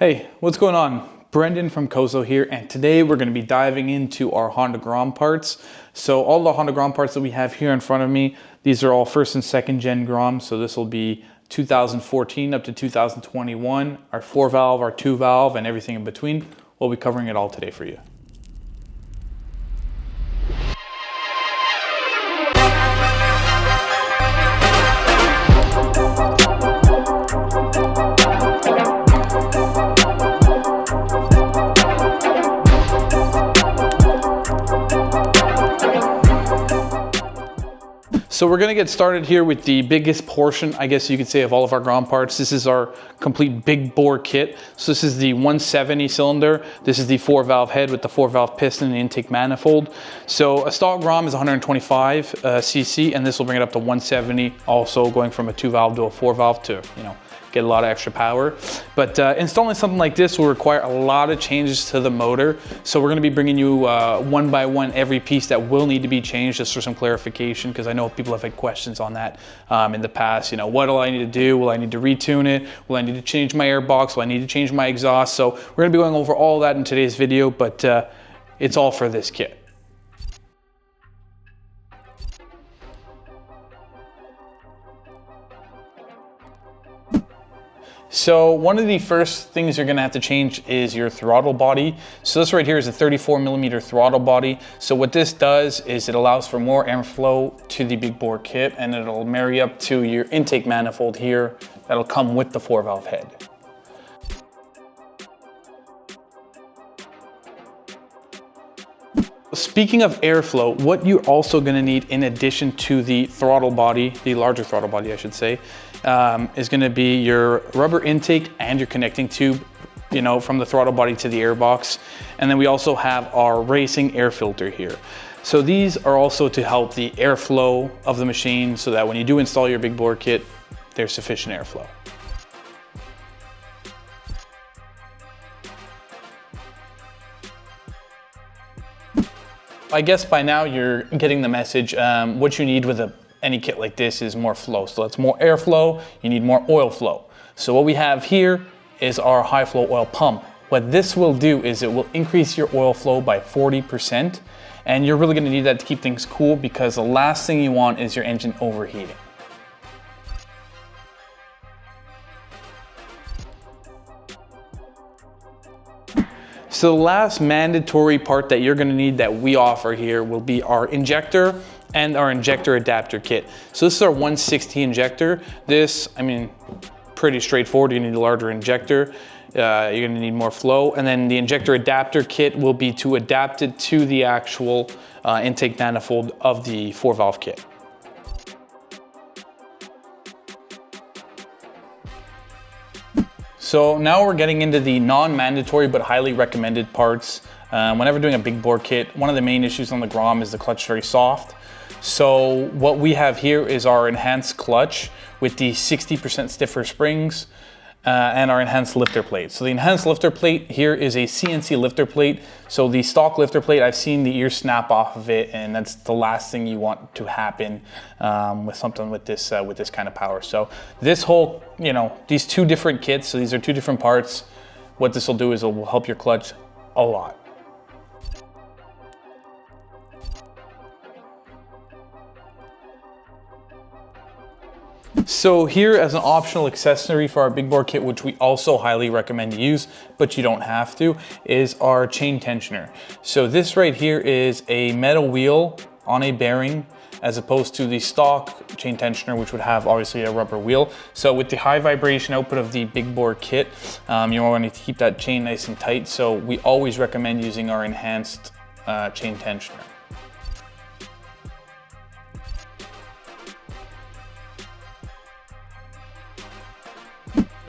Hey, what's going on? Brendan from Kozo here, and today we're going to be diving into our Honda Grom parts. So all the Honda Grom parts that we have here in front of me, these are all first and second gen Grom. So this will be 2014 up to 2021, our 4-valve, our 2-valve, and everything in between. We'll be covering it all today for you. So we're gonna get started here with the biggest portion, I guess you could say, of all of our Grom parts. This is our complete big bore kit. So this is the 170 cylinder. This is the 4-valve head with the 4-valve piston and intake manifold. So a stock Grom is 125 cc, and this will bring it up to 170, also going from a 2-valve to a 4-valve to, get a lot of extra power. But installing something like this will require a lot of changes to the motor. So we're gonna be bringing you one by one every piece that will need to be changed, just for some clarification, because I know people have had questions on that in the past. What do I need to do? Will I need to retune it? Will I need to change my airbox? Will I need to change my exhaust? So we're gonna be going over all that in today's video, but it's all for this kit. So one of the first things you're gonna have to change is your throttle body. So this right here is a 34mm throttle body. So what this does is it allows for more airflow to the big bore kit, and it'll marry up to your intake manifold here that'll come with the 4-valve head. Speaking of airflow, what you're also going to need in addition to the throttle body, the larger throttle body I should say, is going to be your rubber intake and your connecting tube, from the throttle body to the airbox. And then we also have our racing air filter here. So these are also to help the airflow of the machine so that when you do install your big bore kit, there's sufficient airflow. I guess by now you're getting the message. What you need with any kit like this is more flow. So that's more airflow, you need more oil flow. So what we have here is our high flow oil pump. What this will do is it will increase your oil flow by 40%, and you're really gonna need that to keep things cool, because the last thing you want is your engine overheating. So the last mandatory part that you're gonna need that we offer here will be our injector and our injector adapter kit. So this is our 160 injector. This, pretty straightforward. You need a larger injector. You're gonna need more flow. And then the injector adapter kit will be to adapt it to the actual intake manifold of the 4-valve kit. So now we're getting into the non-mandatory but highly recommended parts. Whenever doing a big bore kit, one of the main issues on the Grom is the clutch very soft. So what we have here is our enhanced clutch with the 60% stiffer springs and our enhanced lifter plate. So the enhanced lifter plate here is a CNC lifter plate. So the stock lifter plate, I've seen the ears snap off of it, and that's the last thing you want to happen with something with this kind of power. So this whole, these two different kits, so these are two different parts. What this will do is it will help your clutch a lot. So here, as an optional accessory for our big bore kit, which we also highly recommend you use, but you don't have to, is our chain tensioner. So this right here is a metal wheel on a bearing, as opposed to the stock chain tensioner, which would have obviously a rubber wheel. So with the high vibration output of the big bore kit, you want to keep that chain nice and tight. So we always recommend using our enhanced chain tensioner.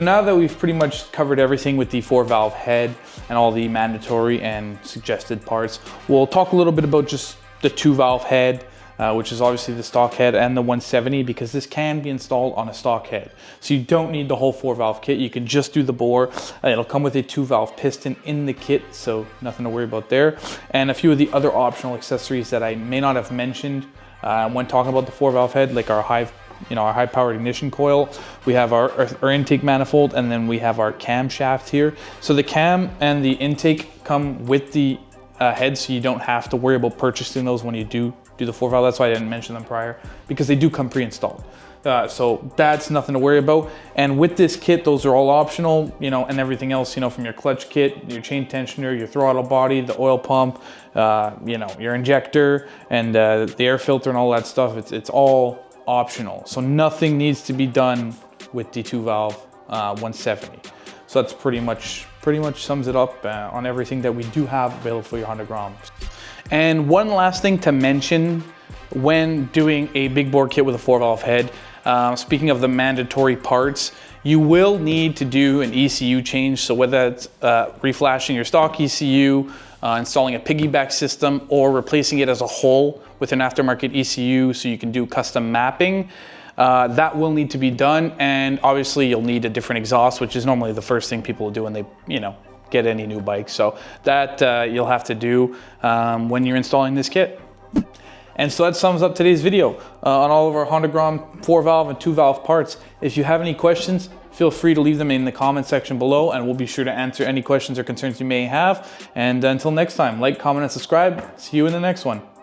Now that we've pretty much covered everything with the 4-valve head and all the mandatory and suggested parts, we'll talk a little bit about just the 2-valve head, which is obviously the stock head, and the 170, because this can be installed on a stock head. So you don't need the whole 4-valve kit. You can just do the bore. It'll come with a 2-valve piston in the kit, so nothing to worry about there. And a few of the other optional accessories that I may not have mentioned when talking about the 4-valve head, like our high our high-powered ignition coil. We have our intake manifold, and then we have our camshaft here. So the cam and the intake come with the head, so you don't have to worry about purchasing those when you do the 4-valve. That's why I didn't mention them prior, because they do come pre-installed. So that's nothing to worry about. And with this kit, those are all optional, and everything else, from your clutch kit, your chain tensioner, your throttle body, the oil pump, your injector, and the air filter and all that stuff. It's all optional. So nothing needs to be done with the 2-valve 170. So that's pretty much sums it up on everything that we do have available for your Honda Grom. And one last thing to mention when doing a big bore kit with a 4-valve head, speaking of the mandatory parts, you will need to do an ECU change. So whether it's reflashing your stock ECU, installing a piggyback system, or replacing it as a whole with an aftermarket ECU so you can do custom mapping, that will need to be done. And obviously you'll need a different exhaust, which is normally the first thing people do when they, get any new bike. So that you'll have to do when you're installing this kit. And so that sums up today's video on all of our Honda Grom 4-valve and 2-valve parts. If you have any questions, feel free to leave them in the comment section below, and we'll be sure to answer any questions or concerns you may have. And until next time, like, comment, and subscribe. See you in the next one.